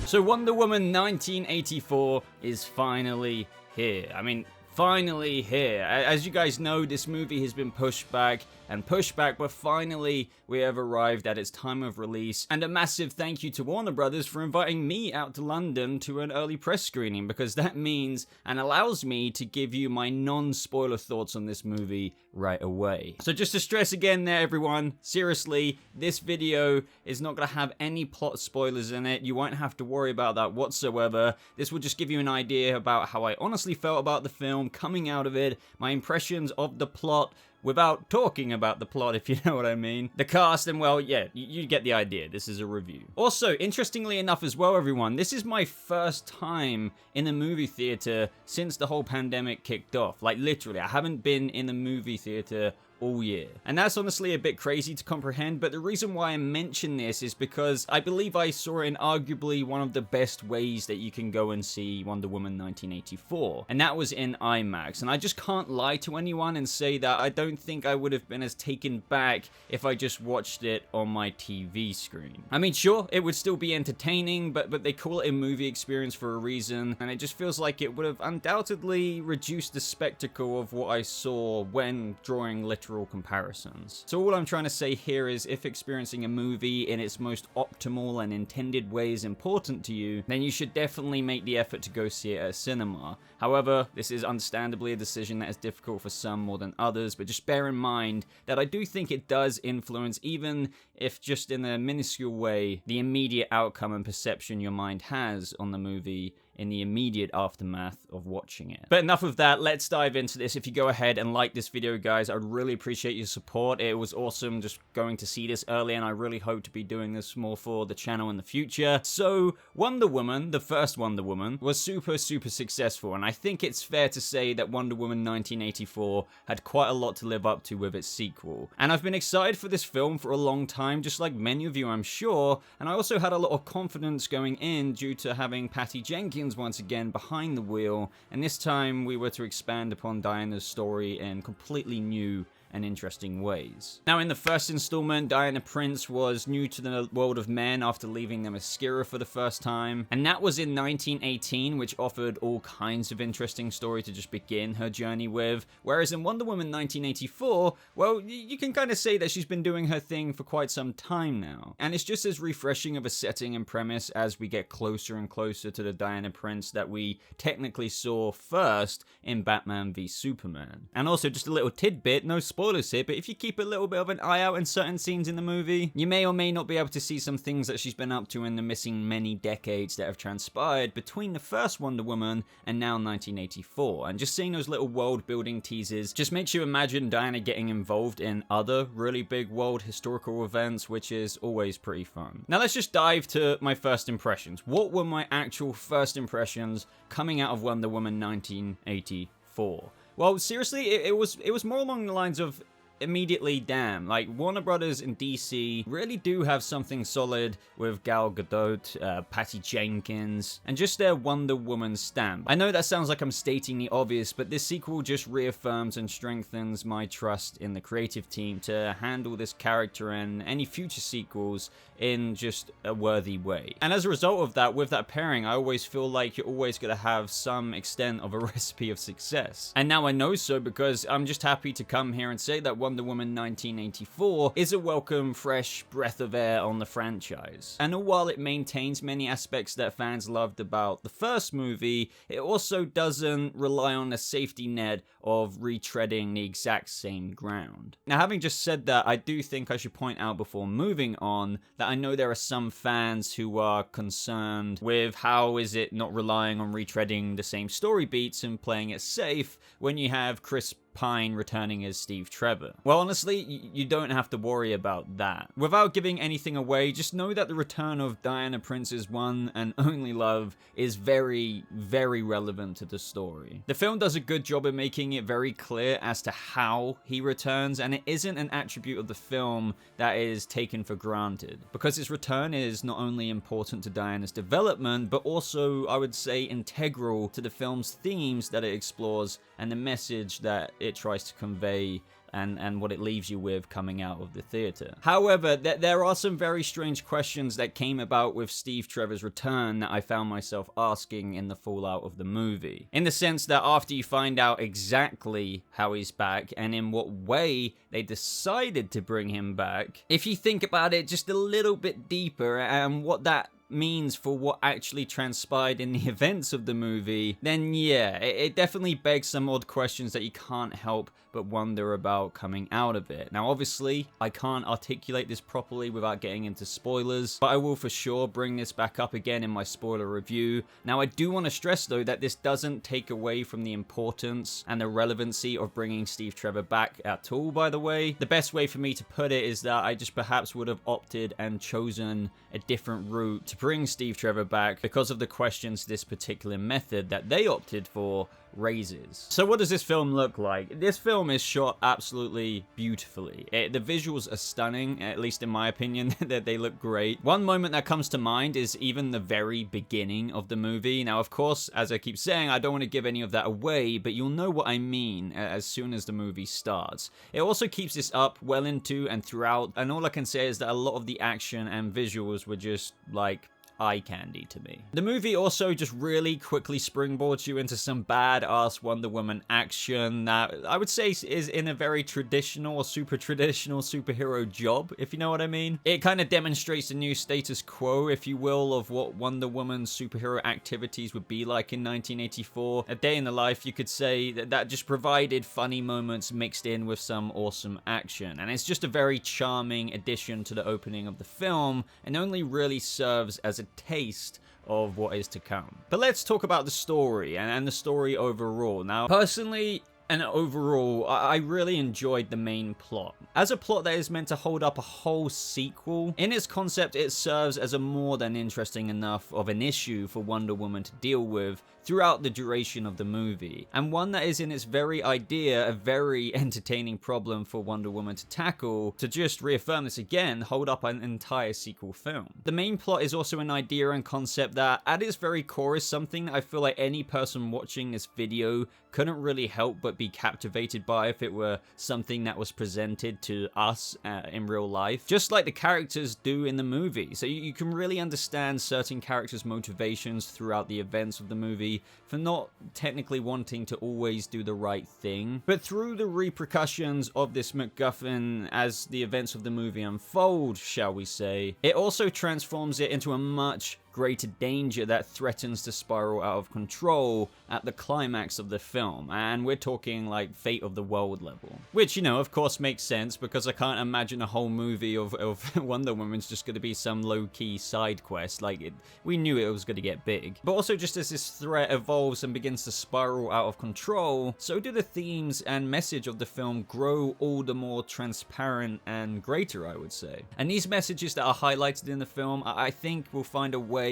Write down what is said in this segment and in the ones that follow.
So Wonder Woman 1984 is finally here. I mean, finally here. As you guys know, this movie has been pushed back and pushed back, but finally we have arrived at its time of release. And a massive thank you to Warner Bros. For inviting me out to London to an early press screening, because that means and allows me to give you my non-spoiler thoughts on this movie right away. So just to stress again there, everyone, seriously, this video is not going to have any plot spoilers in it. You won't have to worry about that whatsoever. This will just give you an idea about how I honestly felt about the film coming out of it, my impressions of the plot, without talking about the plot, if you know what I mean. The cast, and well, yeah, you get the idea. This is a review. Also, interestingly enough as well, everyone, this is my first time in a movie theater since the whole pandemic kicked off. Like, literally, I haven't been in a movie theater all year. And that's honestly a bit crazy to comprehend, but the reason why I mention this is because I believe I saw it in arguably one of the best ways that you can go and see Wonder Woman 1984, and that was in IMAX. And I just can't lie to anyone and say that I don't think I would have been as taken back if I just watched it on my TV screen. I mean, sure, it would still be entertaining, but they call it a movie experience for a reason, and it just feels like it would have undoubtedly reduced the spectacle of what I saw when drawing literal comparisons. So all I'm trying to say here is, if experiencing a movie in its most optimal and intended way is important to you, then you should definitely make the effort to go see it at a cinema. However, this is understandably a decision that is difficult for some more than others, but just bear in mind that I do think it does influence, even if just in a minuscule way, the immediate outcome and perception your mind has on the movie in the immediate aftermath of watching it. But enough of that, let's dive into this. If you go ahead and like this video, guys, I'd really appreciate your support. It was awesome just going to see this early, and I really hope to be doing this more for the channel in the future. So, Wonder Woman, the first Wonder Woman, was super successful, and I think it's fair to say that Wonder Woman 1984 had quite a lot to live up to with its sequel. And I've been excited for this film for a long time, just like many of you, I'm sure, and I also had a lot of confidence going in due to having Patty Jenkins once again behind the wheel, and this time we were to expand upon Diana's story in completely new and interesting ways. Now, in the first installment, Diana Prince was new to the world of men after leaving Themyscira for the first time, and that was in 1918, which offered all kinds of interesting story to just begin her journey with, whereas in Wonder Woman 1984, well, you can kind of say that she's been doing her thing for quite some time now, and it's just as refreshing of a setting and premise as we get closer and closer to the Diana Prince that we technically saw first in Batman v Superman. And also, just a little tidbit, no spoilers here, but if you keep a little bit of an eye out in certain scenes in the movie, you may or may not be able to see some things that she's been up to in the missing many decades that have transpired between the first Wonder Woman and now 1984. And just seeing those little world building teasers just makes you imagine Diana getting involved in other really big world historical events, which is always pretty fun. Now let's just dive to my first impressions. What were my actual first impressions coming out of Wonder Woman 1984? Well, seriously, it was more along the lines of immediately, damn, like Warner Brothers and DC really do have something solid with Gal Gadot, Patty Jenkins, and just their Wonder Woman stamp. I know that sounds like I'm stating the obvious, but this sequel just reaffirms and strengthens my trust in the creative team to handle this character and any future sequels in just a worthy way. And as a result of that, with that pairing, I always feel like you're always going to have some extent of a recipe of success. And now I know so because I'm just happy to come here and say that Wonder Woman 1984 is a welcome, fresh breath of air on the franchise. And while it maintains many aspects that fans loved about the first movie, it also doesn't rely on a safety net of retreading the exact same ground. Now, having just said that, I do think I should point out before moving on that I know there are some fans who are concerned with how is it not relying on retreading the same story beats and playing it safe when you have Chris Pine returning as Steve Trevor. Well, honestly, you don't have to worry about that. Without giving anything away, just know that the return of Diana Prince's one and only love is very relevant to the story. The film does a good job of making it very clear as to how he returns, and it isn't an attribute of the film that is taken for granted, because his return is not only important to Diana's development, but also, I would say, integral to the film's themes that it explores and the message that it tries to convey and what it leaves you with coming out of the theater. However, there are some very strange questions that came about with Steve Trevor's return that I found myself asking in the fallout of the movie. In the sense that after you find out exactly how he's back and in what way they decided to bring him back, if you think about it just a little bit deeper and what that means for what actually transpired in the events of the movie, then yeah, it definitely begs some odd questions that you can't help but wonder about coming out of it. Now obviously, I can't articulate this properly without getting into spoilers, but I will for sure bring this back up again in my spoiler review. Now I do want to stress though that this doesn't take away from the importance and the relevancy of bringing Steve Trevor back at all, by the way. The best way for me to put it is that I just perhaps would have opted and chosen a different route to bring Steve Trevor back because of the questions this particular method that they opted for raises. So what does this film look like? This film is shot absolutely beautifully. The visuals are stunning, at least in my opinion, that they look great. One moment that comes to mind is even the very beginning of the movie. Now, of course, as I keep saying, I don't want to give any of that away, but you'll know what I mean as soon as the movie starts. It also keeps this up well into and throughout, and all I can say is that a lot of the action and visuals were just like eye candy to me. The movie also just really quickly springboards you into some badass Wonder Woman action that I would say is in a very traditional or super traditional superhero job, if you know what I mean. It kind of demonstrates the new status quo, if you will, of what Wonder Woman's superhero activities would be like in 1984. A day in the life, you could say, that just provided funny moments mixed in with some awesome action. And it's just a very charming addition to the opening of the film, and only really serves as a taste of what is to come. But let's talk about the story and the story overall. Now, personally, and overall, I really enjoyed the main plot. As a plot that is meant to hold up a whole sequel, in its concept it serves as a more than interesting enough of an issue for Wonder Woman to deal with throughout the duration of the movie, and one that is in its very idea a very entertaining problem for Wonder Woman to tackle, to just reaffirm this again, hold up an entire sequel film. The main plot is also an idea and concept that at its very core is something that I feel like any person watching this video couldn't really help but be captivated by if it were something that was presented to us in real life, just like the characters do in the movie. So you can really understand certain characters' motivations throughout the events of the movie for not technically wanting to always do the right thing. But through the repercussions of this MacGuffin as the events of the movie unfold, shall we say, it also transforms it into a much greater danger that threatens to spiral out of control at the climax of the film, and we're talking like fate of the world level. Which, you know, of course makes sense, because I can't imagine a whole movie of Wonder Woman's just going to be some low-key side quest. Like, we knew it was going to get big. But also, just as this threat evolves and begins to spiral out of control, so do the themes and message of the film grow all the more transparent and greater, I would say. And these messages that are highlighted in the film, I think will find a way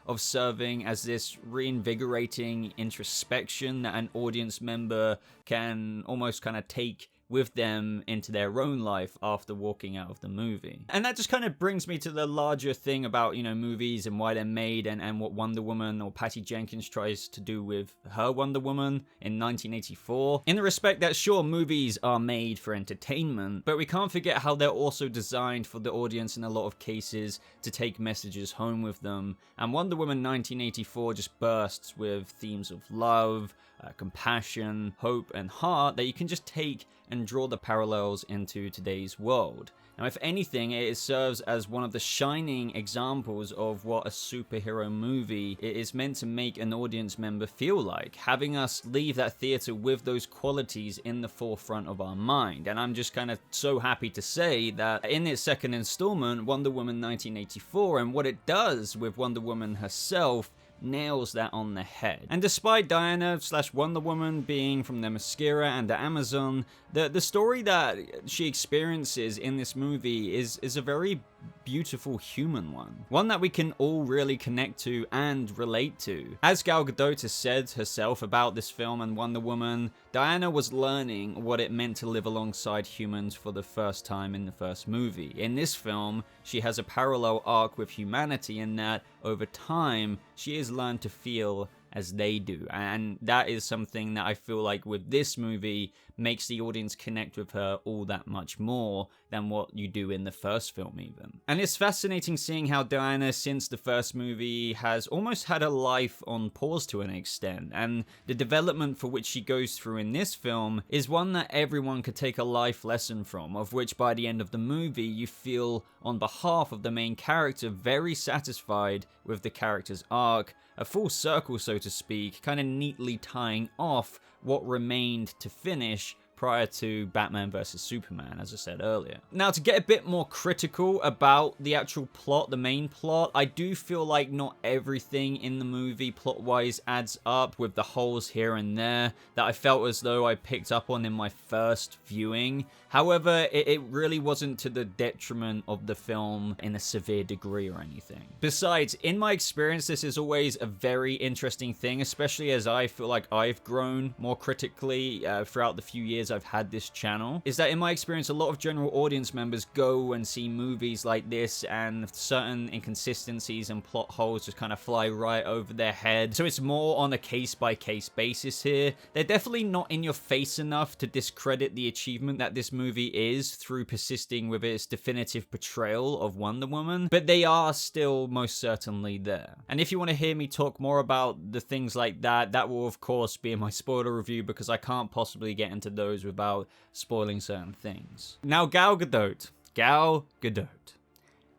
of serving as this reinvigorating introspection that an audience member can almost kind of take with them into their own life after walking out of the movie. And that just kind of brings me to the larger thing about, you know, movies and why they're made, and what Wonder Woman or Patty Jenkins tries to do with her Wonder Woman in 1984. In the respect that, sure, movies are made for entertainment, but we can't forget how they're also designed for the audience in a lot of cases to take messages home with them. And Wonder Woman 1984 just bursts with themes of love, compassion, hope, and heart that you can just take and draw the parallels into today's world. Now, if anything, it serves as one of the shining examples of what a superhero movie is meant to make an audience member feel like, having us leave that theater with those qualities in the forefront of our mind. And I'm just kind of so happy to say that in its second installment, Wonder Woman 1984, and what it does with Wonder Woman herself, nails that on the head. And despite Diana / Wonder Woman being from the Mascara and the Amazon, the story that she experiences in this movie is a very beautiful human one that we can all really connect to and relate to. As Gal Gadot has said herself about this film and Wonder Woman, Diana was learning what it meant to live alongside humans for the first time in the first movie. In this film, she has a parallel arc with humanity in that over time she has learned to feel as they do, and that is something that I feel like with this movie makes the audience connect with her all that much more than what you do in the first film even. And it's fascinating seeing how Diana, since the first movie, has almost had a life on pause to an extent, and the development for which she goes through in this film is one that everyone could take a life lesson from, of which by the end of the movie you feel on behalf of the main character very satisfied with the character's arc, a full circle so to speak, kind of neatly tying off what remained to finish prior to Batman vs Superman, as I said earlier. Now, to get a bit more critical about the actual plot, the main plot, I do feel like not everything in the movie plot-wise adds up, with the holes here and there that I felt as though I picked up on in my first viewing. However, it really wasn't to the detriment of the film in a severe degree or anything. Besides, in my experience, this is always a very interesting thing, especially as I feel like I've grown more critically throughout the few years I've had this channel, is that in my experience, a lot of general audience members go and see movies like this and certain inconsistencies and plot holes just kind of fly right over their head. So it's more on a case-by-case basis here. They're definitely not in your face enough to discredit the achievement that this movie is through persisting with its definitive portrayal of Wonder Woman, but they are still most certainly there. And if you want to hear me talk more about the things like that, that will of course be in my spoiler review, because I can't possibly get into those without spoiling certain things. Now, Gal Gadot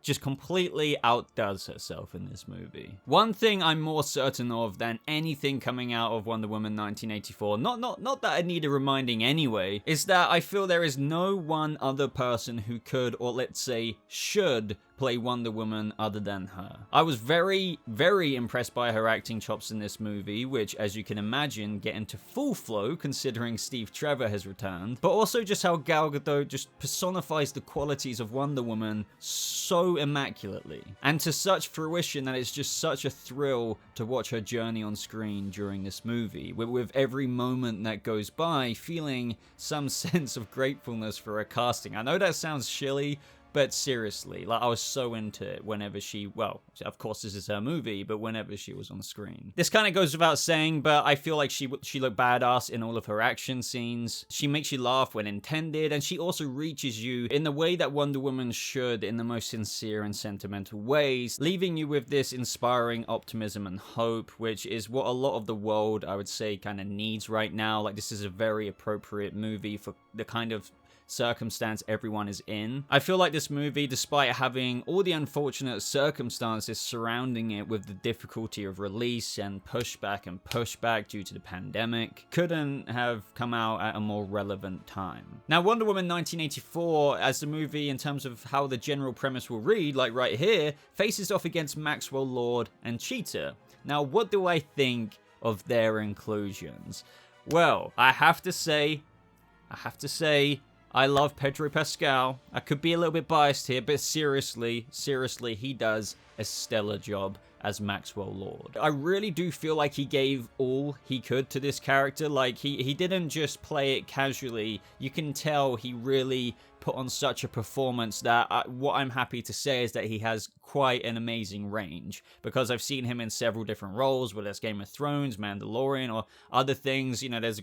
just completely outdoes herself in this movie. One thing I'm more certain of than anything coming out of Wonder Woman 1984, not that I need a reminding anyway, is that I feel there is no one other person who could, or let's say should, play Wonder Woman other than her. I was very, very impressed by her acting chops in this movie, which, as you can imagine, get into full flow considering Steve Trevor has returned, but also just how Gal Gadot just personifies the qualities of Wonder Woman so immaculately, and to such fruition that it's just such a thrill to watch her journey on screen during this movie, with every moment that goes by feeling some sense of gratefulness for her casting. I know that sounds shilly, but seriously, like, I was so into it whenever she, well, of course this is her movie, but whenever she was on screen. This kind of goes without saying, but I feel like she looked badass in all of her action scenes. She makes you laugh when intended, and she also reaches you in the way that Wonder Woman should, in the most sincere and sentimental ways, leaving you with this inspiring optimism and hope, which is what a lot of the world, I would say, kind of needs right now. Like, this is a very appropriate movie for the kind of circumstance everyone is in. I feel like this movie, despite having all the unfortunate circumstances surrounding it with the difficulty of release and pushback due to the pandemic, couldn't have come out at a more relevant time. Now, Wonder Woman 1984, as the movie in terms of how the general premise will read, like right here, faces off against Maxwell Lord and Cheetah. Now, what do I think of their inclusions? Well, I have to say, I love Pedro Pascal. I could be a little bit biased here, but seriously, he does a stellar job as Maxwell Lord. I really do feel like he gave all he could to this character. Like, he didn't just play it casually. You can tell he really put on such a performance that what I'm happy to say is that he has quite an amazing range, because I've seen him in several different roles, whether it's Game of Thrones, Mandalorian, or other things. You know, he's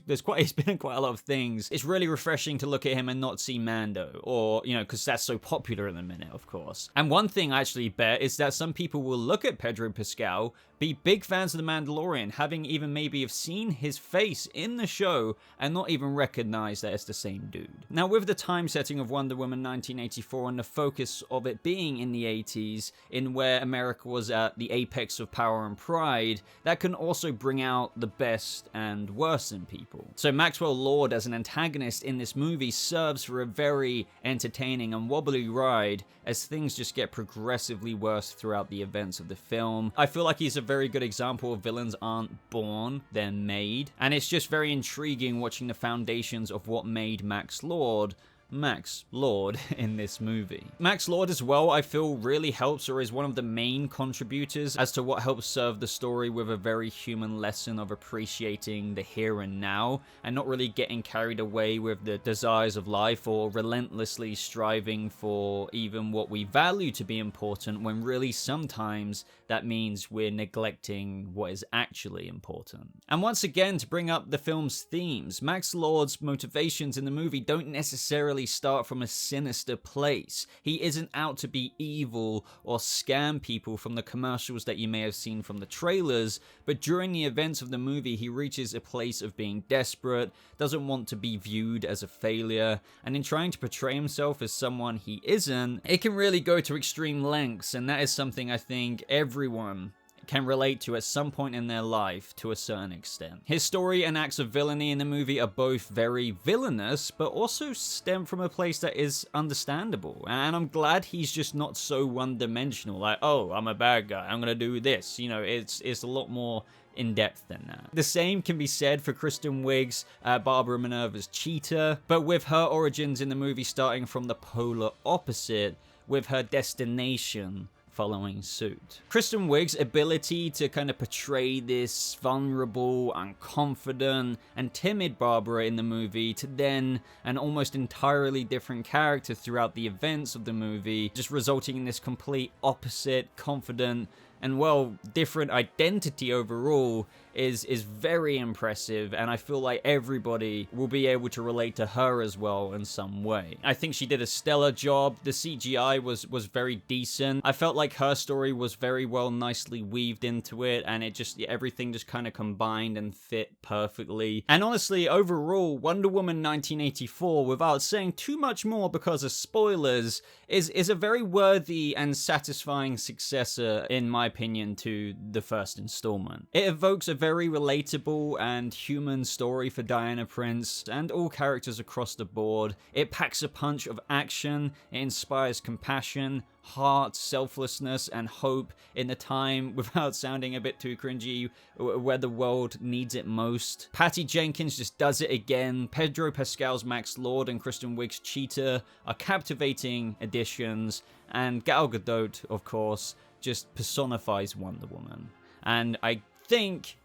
been in quite a lot of things. It's really refreshing to look at him and not see Mando, or, you know, because that's so popular in the minute, of course. And one thing I actually bet is that some people will look at Pedro Pascal, be big fans of The Mandalorian, having even maybe have seen his face in the show and not even recognize that it's the same dude. Now, with the time setting of Wonder Woman 1984 and the focus of it being in the 80s, in where America was at the apex of power and pride, that can also bring out the best and worst in people. So Maxwell Lord as an antagonist in this movie serves for a very entertaining and wobbly ride as things just get progressively worse throughout the events of the film. I feel like he's a very good example of villains aren't born, they're made, and it's just very intriguing watching the foundations of what made Max Lord Max Lord in this movie. Max Lord as well, I feel really helps or is one of the main contributors as to what helps serve the story with a very human lesson of appreciating the here and now and not really getting carried away with the desires of life or relentlessly striving for even what we value to be important when really sometimes that means we're neglecting what is actually important. And once again, to bring up the film's themes, Max Lord's motivations in the movie don't necessarily start from a sinister place. He isn't out to be evil or scam people from the commercials that you may have seen from the trailers, but during the events of the movie, he reaches a place of being desperate, doesn't want to be viewed as a failure, and in trying to portray himself as someone he isn't, it can really go to extreme lengths, and that is something I think everyone can relate to at some point in their life to a certain extent. His story and acts of villainy in the movie are both very villainous, but also stem from a place that is understandable. And I'm glad he's just not so one-dimensional, like, oh, I'm a bad guy, I'm gonna do this. You know, it's a lot more in-depth than that. The same can be said for Kristen Wiig's Barbara Minerva's Cheetah, but with her origins in the movie starting from the polar opposite, with her destination following suit. Kristen Wiig's ability to kind of portray this vulnerable, unconfident, and timid Barbara in the movie to then an almost entirely different character throughout the events of the movie, just resulting in this complete opposite, confident, and well, different identity overall is very impressive, and I feel like everybody will be able to relate to her as well in some way. I think she did a stellar job. The CGI was very decent. I felt like her story was very well nicely weaved into it, and everything just kind of combined and fit perfectly. And honestly, overall, Wonder Woman 1984, without saying too much more because of spoilers, is a very worthy and satisfying successor, in my opinion, to the first installment. It evokes a very relatable and human story for Diana Prince and all characters across the board. It packs a punch of action, it inspires compassion, heart, selflessness, and hope in the time, without sounding a bit too cringy, where the world needs it most. Patty Jenkins just does it again. Pedro Pascal's Max Lord and Kristen Wiig's Cheetah are captivating additions, and Gal Gadot, of course, just personifies Wonder Woman. And I think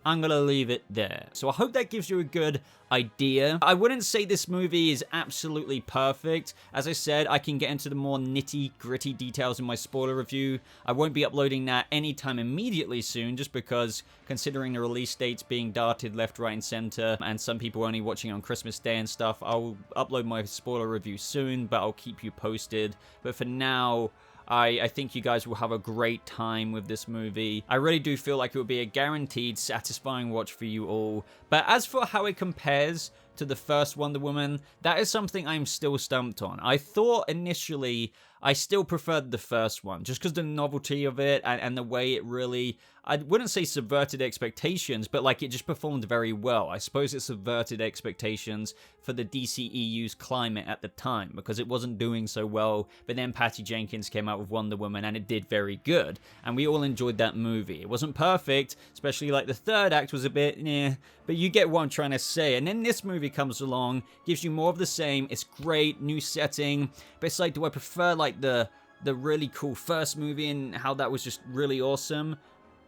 I'm gonna leave it there. So I hope that gives you a good idea. I wouldn't say this movie is absolutely perfect. As I said, I can get into the more nitty-gritty details in my spoiler review. I won't be uploading that anytime immediately soon, just because considering the release dates being darted left, right, and center, and some people only watching on Christmas Day and stuff, I'll upload my spoiler review soon, but I'll keep you posted. But for now, I think you guys will have a great time with this movie. I really do feel like it will be a guaranteed satisfying watch for you all. But as for how it compares to the first Wonder Woman, that is something I'm still stumped on. I thought initially I still preferred the first one, just because the novelty of it and the way it really, I wouldn't say subverted expectations, but like it just performed very well. I suppose it subverted expectations for the DCEU's climate at the time, because it wasn't doing so well, but then Patty Jenkins came out with Wonder Woman and it did very good, and we all enjoyed that movie. It wasn't perfect, especially like the third act was a bit, but you get what I'm trying to say. And then this movie comes along, gives you more of the same. It's great, new setting, but it's like, do I prefer like the really cool first movie and how that was just really awesome,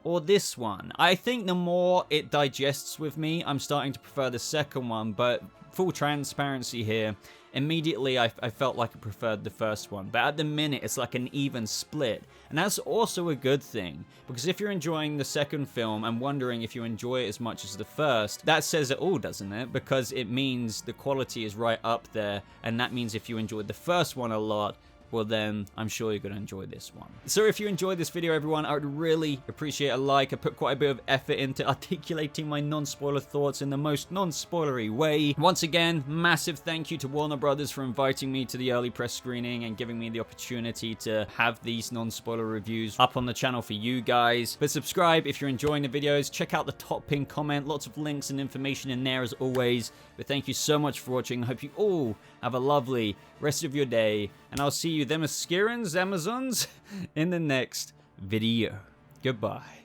or this one? I think the more it digests with me, I'm starting to prefer the second one, but full transparency here, immediately I felt like I preferred the first one, but at the minute it's like an even split, and that's also a good thing, because if you're enjoying the second film and wondering if you enjoy it as much as the first, that says it all, doesn't it? Because it means the quality is right up there, and that means if you enjoyed the first one a lot, well then, I'm sure you're going to enjoy this one. So if you enjoyed this video, everyone, I would really appreciate a like. I put quite a bit of effort into articulating my non-spoiler thoughts in the most non-spoilery way. Once again, massive thank you to Warner Bros. For inviting me to the early press screening and giving me the opportunity to have these non-spoiler reviews up on the channel for you guys. But subscribe if you're enjoying the videos. Check out the top pinned comment. Lots of links and information in there as always. But thank you so much for watching. I hope you all have a lovely rest of your day, and I'll see you them Amazons in the next video. Goodbye.